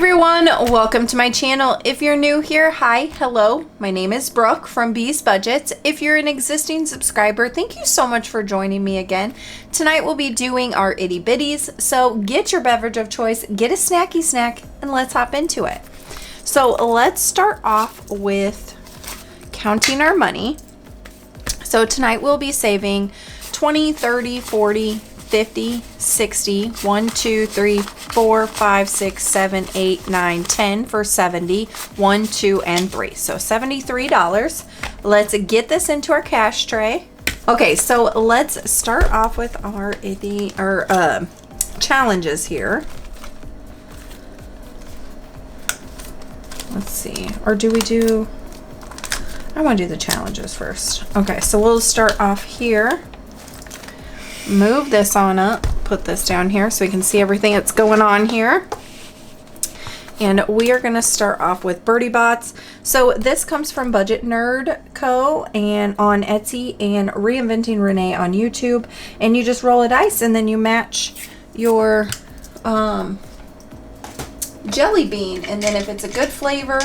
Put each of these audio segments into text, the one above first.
everyone, welcome to my channel. If you're new here, hi, hello, my name is Brooke from Bees Budgets. If you're an existing subscriber, thank you so much for joining me again. Tonight we'll be doing our Itty Bitties, so get your beverage of choice, get a snacky snack, and let's hop into it. So let's start off with counting our money. So tonight we'll be saving 20, 30, 40, 50, 60, 1, 2, 3, 4, 5, 6, 7, 8, 9, 10 for 70, 1, 2, and 3. So $73. Let's get this into our cash tray. Okay, so let's start off with our challenges here. Let's see, or do we do, I want to do the challenges first. Okay, so we'll start off here. Move this on up, put this down here so we can see everything that's going on here. And we are going to start off with Birdie Bots. So this comes from BudgetNerdCo and on Etsy, and Reinventing Renee on YouTube. And you just roll a dice and then you match your jelly bean. And then if it's a good flavor,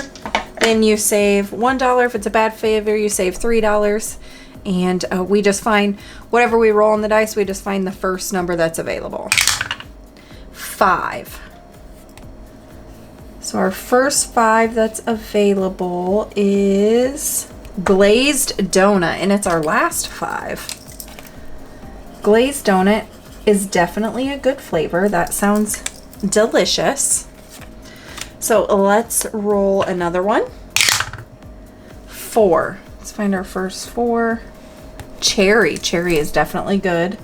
then you save $1. If it's a bad flavor, you save $3. And we just find whatever we roll on the dice, we just find the first number that's available. 5. So our first 5 that's available is glazed donut, and it's our last 5. Glazed donut is definitely a good flavor. That sounds delicious. So let's roll another one. 4. Let's find our first 4. Cherry. Cherry is definitely good.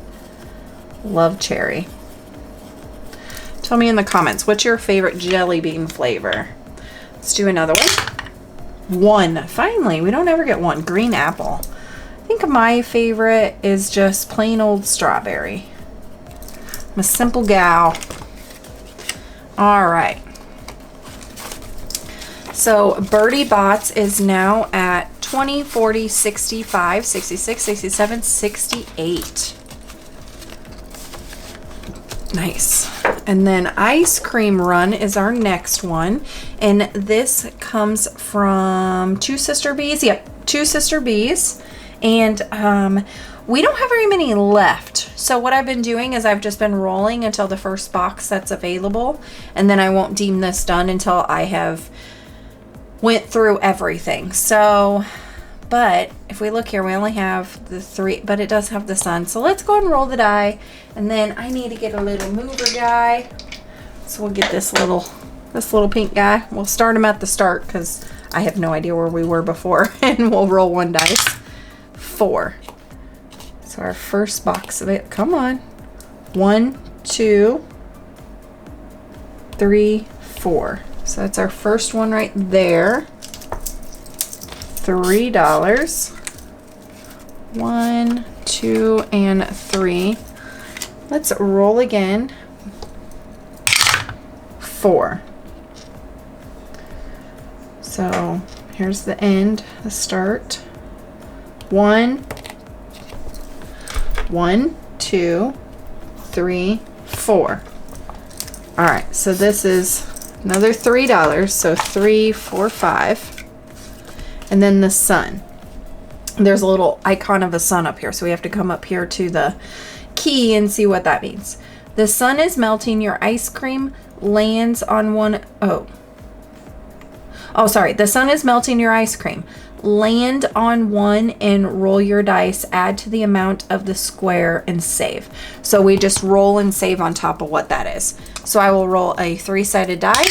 Love cherry. Tell me in the comments, what's your favorite jelly bean flavor? Let's do another one. 1. Finally, we don't ever get 1. Green apple. I think my favorite is just plain old strawberry. I'm a simple gal. All right. So Birdie Bots is now at 20, 40, 65, 66, 67, 68. Nice. And then Ice Cream Run is our next one. And this comes from Two Sister Bees. Yep, Two Sister Bees. And we don't have very many left. So what I've been doing is I've just been rolling until the first box that's available. And then I won't deem this done until I have went through everything. So, but if we look here, we only have the 3, but it does have the sun. So let's go ahead and roll the die. And then I need to get a little mover guy. So we'll get this little pink guy. We'll start him at the start because I have no idea where we were before. And we'll roll one dice. 4. So our first box of it, come on. 1, 2, 3, 4. So that's our first one right there. $3. 1, 2, and 3. Let's roll again. 4. So here's the end, the start. 1, 1, 2, 3, 4. All right, so this is another $3, so 3, 4, 5. And then the sun. There's a little icon of a sun up here, so we have to come up here to the key and see what that means. The sun is melting, your ice cream lands on one, sorry. The sun is melting your ice cream. Land on one and roll your dice, add to the amount of the square and save. So we just roll and save on top of what that is. So I will roll a 3-sided die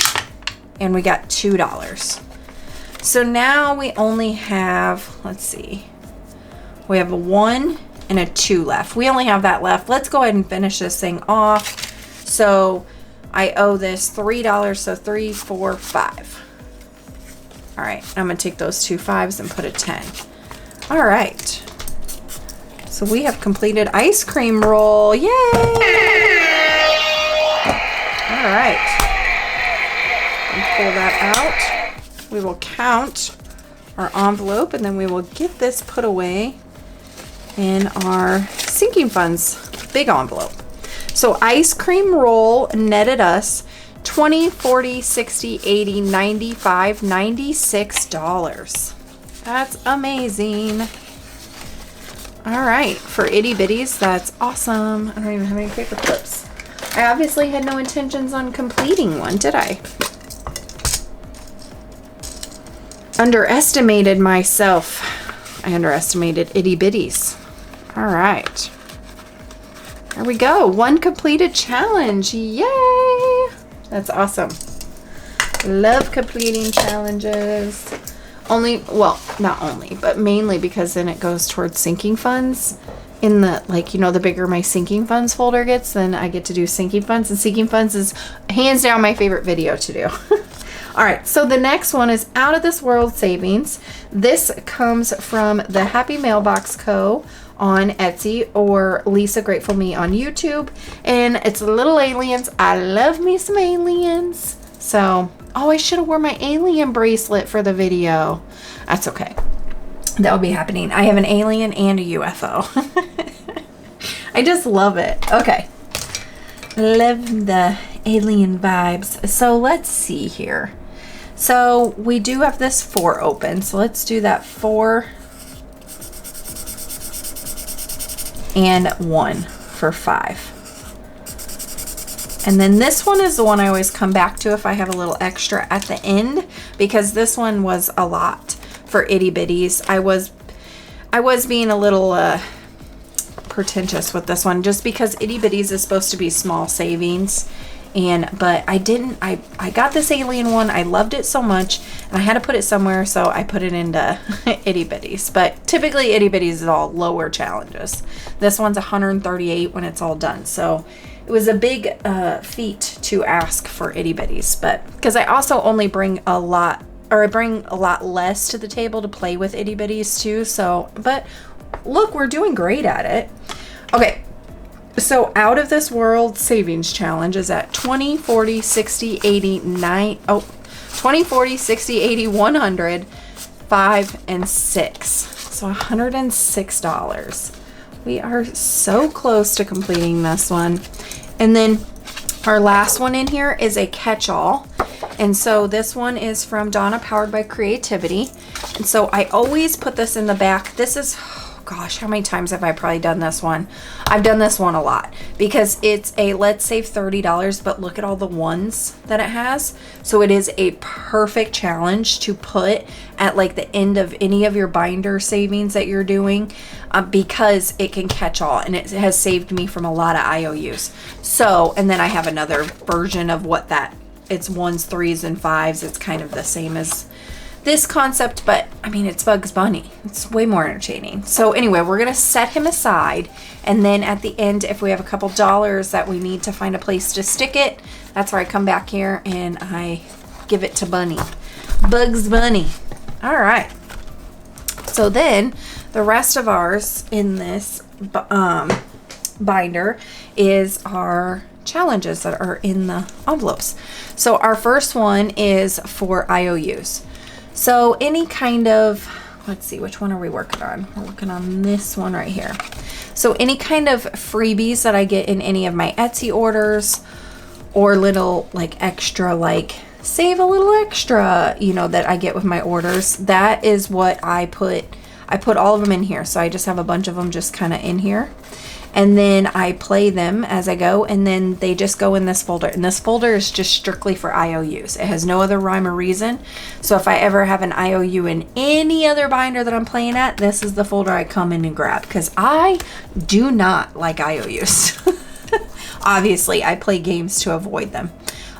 and we got $2. So now we only have, let's see, we have a 1 and a 2 left. We only have that left. Let's go ahead and finish this thing off. So I owe this $3, so 3, 4, 5. All right, I'm gonna take those 2 5s and put a 10. All right, so we have completed ice cream roll. Yay! All right, pull that out. We will count our envelope and then we will get this put away in our sinking funds big envelope. So ice cream roll netted us $20, $40, $60, $80, $95, $96. That's amazing. All right, for Itty Bitties, that's awesome. I don't even have any paper clips. I obviously had no intentions on completing one, did I? Underestimated myself. I underestimated Itty Bitties. All right. There we go. One completed challenge. Yay! That's awesome. Love completing challenges. Well, not only, but mainly because then it goes towards sinking funds. In the, like, you know, the bigger my sinking funds folder gets, then I get to do sinking funds. And sinking funds is hands down my favorite video to do. All right, so the next one is Out of This World Savings. This comes from TheHappyMailboxCo on Etsy or Lisa Grateful Me on YouTube. And it's little aliens. I love me some aliens. So, oh, I should have worn my alien bracelet for the video. That's okay. That will be happening. I have an alien and a UFO. I just love it. Okay. Love the alien vibes. So let's see here. So we do have this 4 open. So let's do that 4 and 1 for 5. And then this one is the one I always come back to if I have a little extra at the end, because this one was a lot for Itty Bitties. I was being a little pretentious with this one just because Itty Bitties is supposed to be small savings. But I didn't, I got this alien one. I loved it so much and I had to put it somewhere. So I put it into Itty Bitties, but typically Itty Bitties is all lower challenges. This one's 138 when it's all done. So it was a big feat to ask for Itty Bitties, but because I also only bring a lot, or I bring a lot less to the table to play with Itty Bitties too. So, but look, we're doing great at it. Okay. So Out of This World Savings Challenge is at 20, 40, 60, 80, 20, 40, 60, 80, 100, 5, and 6. So $106. We are so close to completing this one. And then our last one in here is a catch-all. And so this one is from DonnaPoweredByCreativity. And so I always put this in the back. This is, oh gosh, how many times have I probably done this one? I've done this one a lot because it's a let's save $30, but look at all the ones that it has. So it is a perfect challenge to put at like the end of any of your binder savings that you're doing because it can catch all, and it has saved me from a lot of IOUs. So, and then I have another version of what that, it's 1s, 3s, and 5s. It's kind of the same as this concept, but I mean, it's Bugs Bunny. It's way more entertaining. So anyway, we're gonna set him aside, and then at the end, if we have a couple dollars that we need to find a place to stick it, that's where I come back here and I give it to Bunny. Bugs Bunny. All right. So then the rest of ours in this binder is our challenges that are in the envelopes. So our first one is for IOUs. So any kind of, let's see, which one are we working on? We're working on this one right here. So any kind of freebies that I get in any of my Etsy orders, or little like extra, like save a little extra, you know, that I get with my orders, that is what I put all of them in here. So I just have a bunch of them just kind of in here. And then I play them as I go, and then they just go in this folder. And this folder is just strictly for IOUs. It has no other rhyme or reason. So if I ever have an IOU in any other binder that I'm playing at, this is the folder I come in and grab, because I do not like IOUs. Obviously, I play games to avoid them.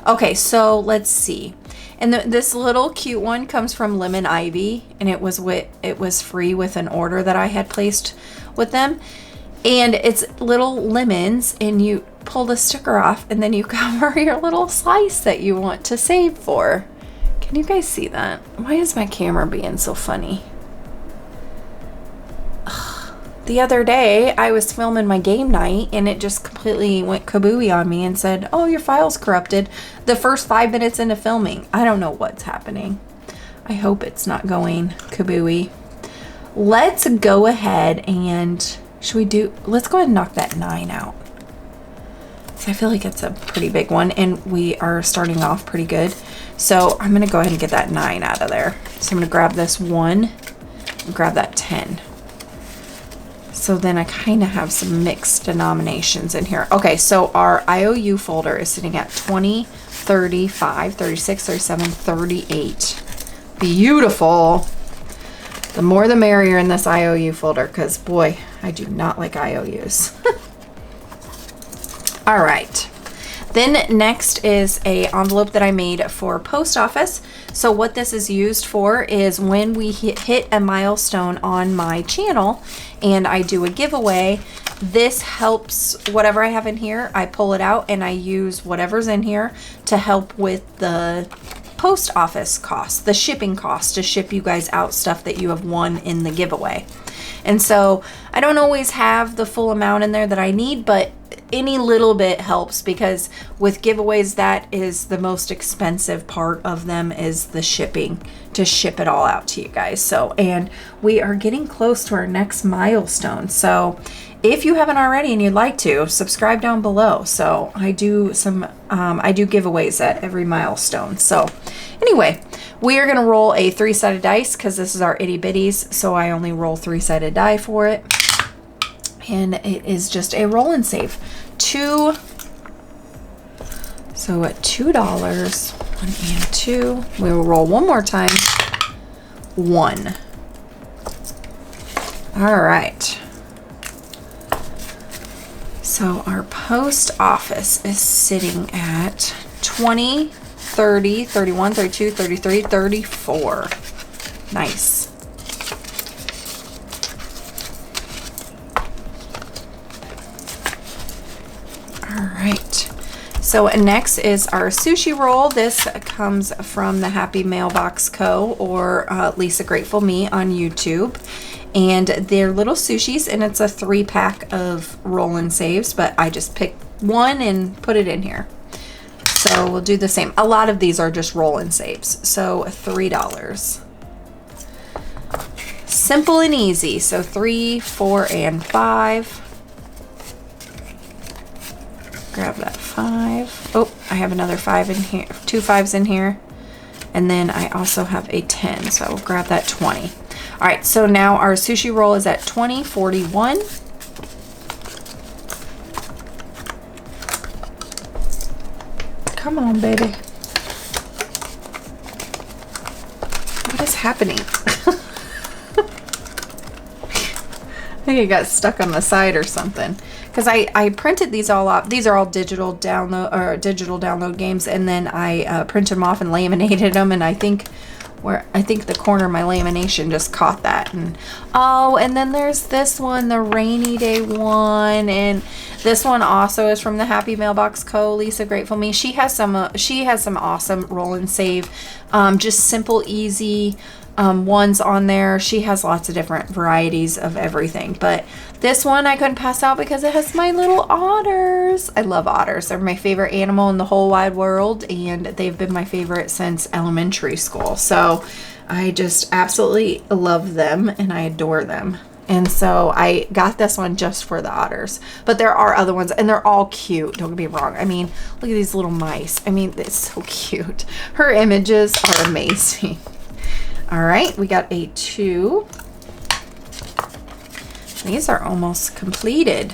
Okay, so let's see. And this little cute one comes from LemonIvy, and it was free with an order that I had placed with them. And it's little lemons, and you pull the sticker off, and then you cover your little slice that you want to save for. Can you guys see that? Why is my camera being so funny? Ugh. The other day, I was filming my game night, and it just completely went kabooey on me and said, oh, your file's corrupted. The first 5 minutes into filming. I don't know what's happening. I hope it's not going kabooey. Let's go ahead and... let's go ahead and knock that 9 out. because I feel like it's a pretty big one, and we are starting off pretty good. So I'm going to go ahead and get that 9 out of there. So I'm going to grab this 1 and grab that 10. So then I kind of have some mixed denominations in here. Okay, so our IOU folder is sitting at 20, 35, 36, 37, 38. Beautiful. The more the merrier in this IOU folder, because boy, I do not like IOUs. All right. Then next is a envelope that I made for post office. So what this is used for is when we hit a milestone on my channel and I do a giveaway, this helps whatever I have in here. I pull it out and I use whatever's in here to help with the post office cost, the shipping cost to ship you guys out stuff that you have won in the giveaway. And so I don't always have the full amount in there that I need, but any little bit helps, because with giveaways, that is the most expensive part of them, is the shipping, to ship it all out to you guys. So, and we are getting close to our next milestone. So if you haven't already and you'd like to, subscribe down below. So I do some, I do giveaways at every milestone. So anyway, we are going to roll a 3-sided dice because this is our itty bitties. So I only roll 3-sided die for it. And it is just a roll and save. So at $2, 1 and 2, we will roll one more time. 1. All right. So our post office is sitting at 20, 30, 31, 32, 33, 34. Nice. All right. So next is our sushi roll. This comes from TheHappyMailboxCo or Lisa Grateful Me on YouTube. And they're little sushis, and it's a 3-pack of roll and saves, but I just picked one and put it in here. So we'll do the same. A lot of these are just roll and saves. So $3. Simple and easy. So 3, 4, and 5. Grab that 5. Oh, I have another 5 in here, 2 5s in here. And then I also have a 10, so I'll grab that 20. All right, so now our sushi roll is at 20.41. Come on, baby. What is happening? I think it got stuck on the side or something. Because I printed these all off. These are all digital download games, and then I printed them off and laminated them. And I think the corner of my lamination just caught that. And oh, and then there's this one, the rainy day one, and this one also is from the Happy Mailbox Co. Lisa Grateful Me. She has some awesome roll and save, just simple, easy ones on there. She has lots of different varieties of everything, but this one I couldn't pass out because it has my little otters. I love otters. They're my favorite animal in the whole wide world, and they've been my favorite since elementary school. So I just absolutely love them and I adore them. And so I got this one just for the otters, but there are other ones and they're all cute. Don't get me wrong. I mean, look at these little mice. I mean, it's so cute. Her images are amazing. All right, we got a 2. These are almost completed.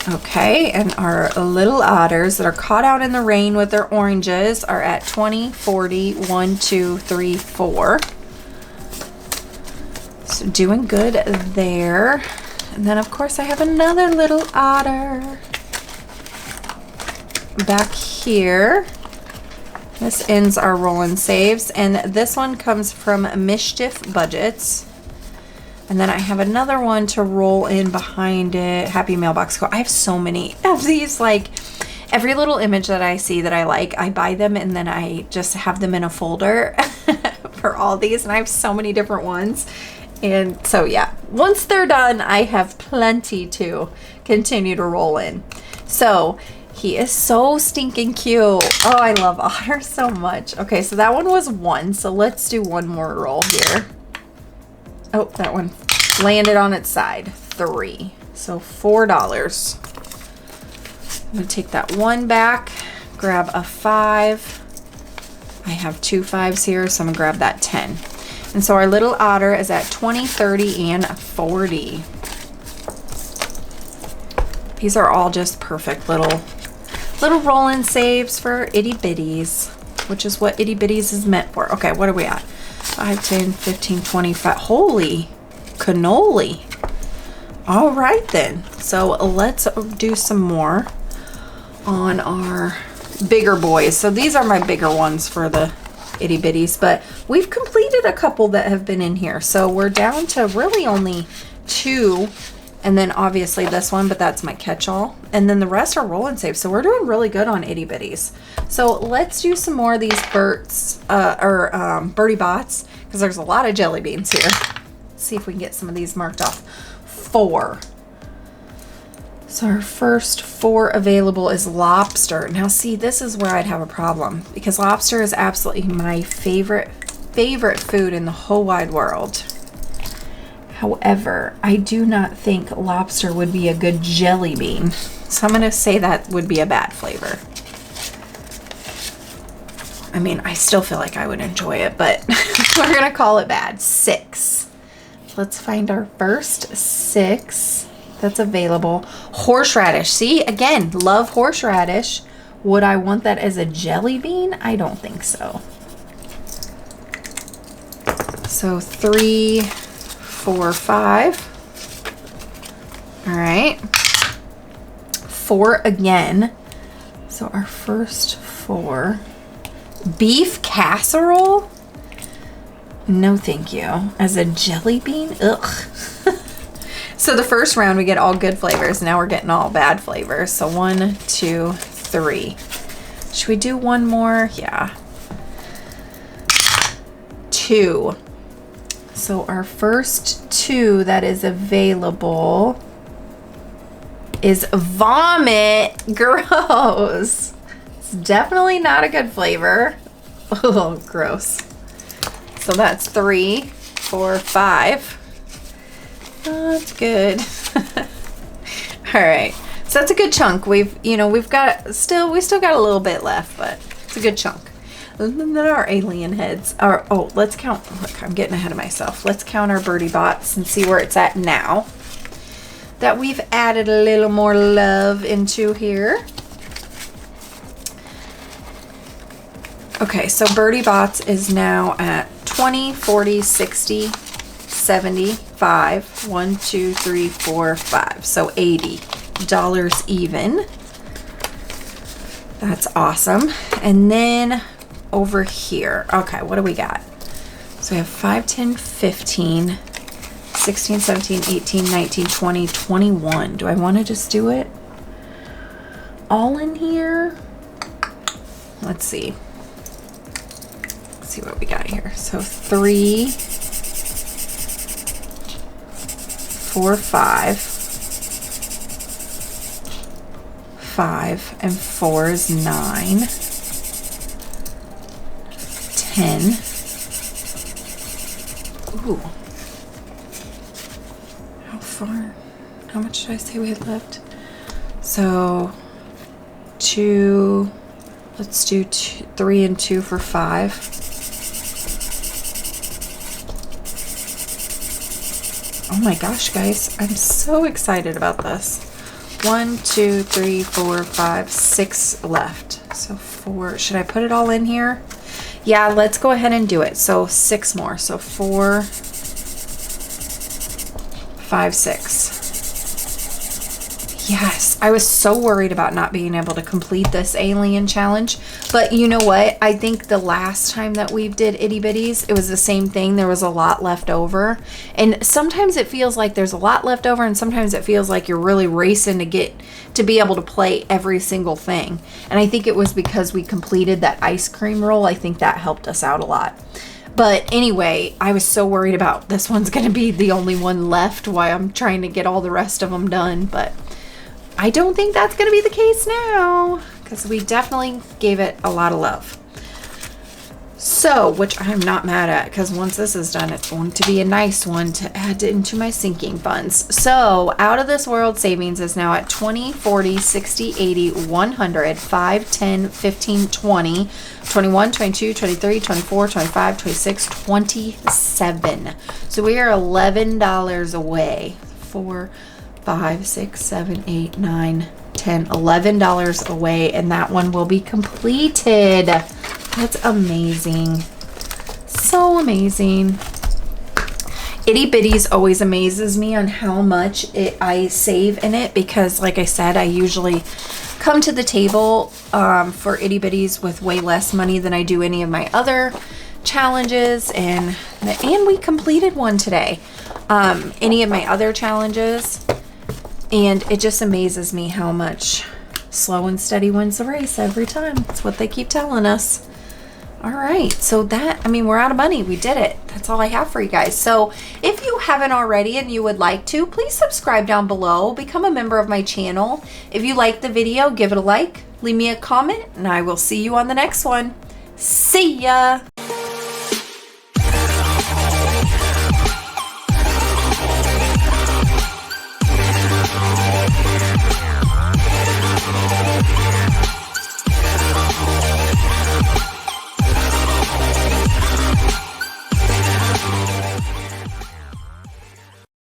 Okay, and our little otters that are caught out in the rain with their oranges are at 20, 40, 1, 2, 3, 4. So doing good there. And then of course I have another little otter back here. This ends our roll and saves, and this one comes from MischiefManagedBudgets. And then I have another one to roll in behind it, Happy Mailbox Co. I have so many of these, like every little image that I see that I like, I buy them and then I just have them in a folder for all these, and I have so many different ones. And so yeah, once they're done, I have plenty to continue to roll in. So he is so stinking cute. Oh, I love otters so much. Okay, so that one was 1. So let's do one more roll here. Oh, that one landed on its side. 3. So $4. I'm gonna take that 1 back, grab a 5. I have 2 5s here, so I'm gonna grab that 10. And so our little otter is at 20, 30, and 40. These are all just perfect little roll-in saves for itty bitties, which is what itty bitties is meant for. Okay, what are we at? 5, 10, 15, 25. Holy cannoli. All right then. So let's do some more on our bigger boys. So these are my bigger ones for the itty bitties, but we've completed a couple that have been in here. So we're down to really only 2. And then obviously this one, but that's my catch-all. And then the rest are roll and save. So we're doing really good on itty bitties. So let's do some more of these Birdie Bots, because there's a lot of jelly beans here. Let's see if we can get some of these marked off. 4. So our first 4 available is lobster. Now see, this is where I'd have a problem, because lobster is absolutely my favorite food in the whole wide world. However, I do not think lobster would be a good jelly bean. So I'm going to say that would be a bad flavor. I mean, I still feel like I would enjoy it, but we're going to call it bad. 6. Let's find our first 6 that's available. Horseradish. See, again, love horseradish. Would I want that as a jelly bean? I don't think so. So 3, 4, 5. All right. 4 again. So our first 4. Beef casserole? No, thank you. As a jelly bean? Ugh. So the first round we get all good flavors. Now we're getting all bad flavors. So 1, 2, 3. Should we do one more? Yeah. 2. So our first 2 that is available is vomit. Gross. It's definitely not a good flavor. Oh, gross. So that's 3, 4, 5. That's good. All right. So that's a good chunk. We still got a little bit left, but it's a good chunk. And then our alien heads are, oh, let's count. Look, I'm getting ahead of myself. Let's count our birdie bots and see where it's at now that we've added a little more love into here. Okay, so birdie bots is now at 20, 40, 60, 75, 1, 2, 3, 4, 5. So $80 even. That's awesome. And then over here, okay, what do we got? So we have 5, 10, 15, 16, 17, 18, 19, 20, 21. Do I want to just do it all in here? Let's see. Let's see what we got here. So 3, 4, 5, 5, and 4 is 9, 10. Ooh. How far? How much did I say we had left? So 2, let's do 2, 3 and 2 for 5. Oh my gosh, guys, I'm so excited about this. 1, 2, 3, 4, 5, 6 left. So 4, should I put it all in here? Yeah, let's go ahead and do it. So 6 more. So 4, 5, 6. Yes, I was so worried about not being able to complete this alien challenge. But you know what? I think the last time that we did itty bitties, it was the same thing. There was a lot left over. And sometimes it feels like there's a lot left over, and sometimes it feels like you're really racing to be able to play every single thing. And I think it was because we completed that ice cream roll. I think that helped us out a lot. But anyway, I was so worried about this one's going to be the only one left while I'm trying to get all the rest of them done. But I don't think that's going to be the case now, because we definitely gave it a lot of love. So, which I'm not mad at, because once this is done, it's going to be a nice one to add into my sinking funds. So, out of this world savings is now at 20, 40, 60, 80, 100, 5, 10, 15, 20, 21, 22, 23, 24, 25, 26, 27. So, we are $11 away. 4, 5, 6, 7, 8, 9, 10, $11 away, and that one will be completed. That's amazing. So amazing. Itty Bitties always amazes me on how much I save in it, because like I said, I usually come to the table for Itty Bitties with way less money than I do any of my other challenges, and we completed one today. Any of my other challenges, and it just amazes me how much slow and steady wins the race every time. That's what they keep telling us. All right, so we're out of money. We did it. That's all I have for you guys. So if you haven't already and you would like to, please subscribe down below. Become a member of my channel. If you liked the video, give it a like, leave me a comment, and I will see you on the next one. See ya.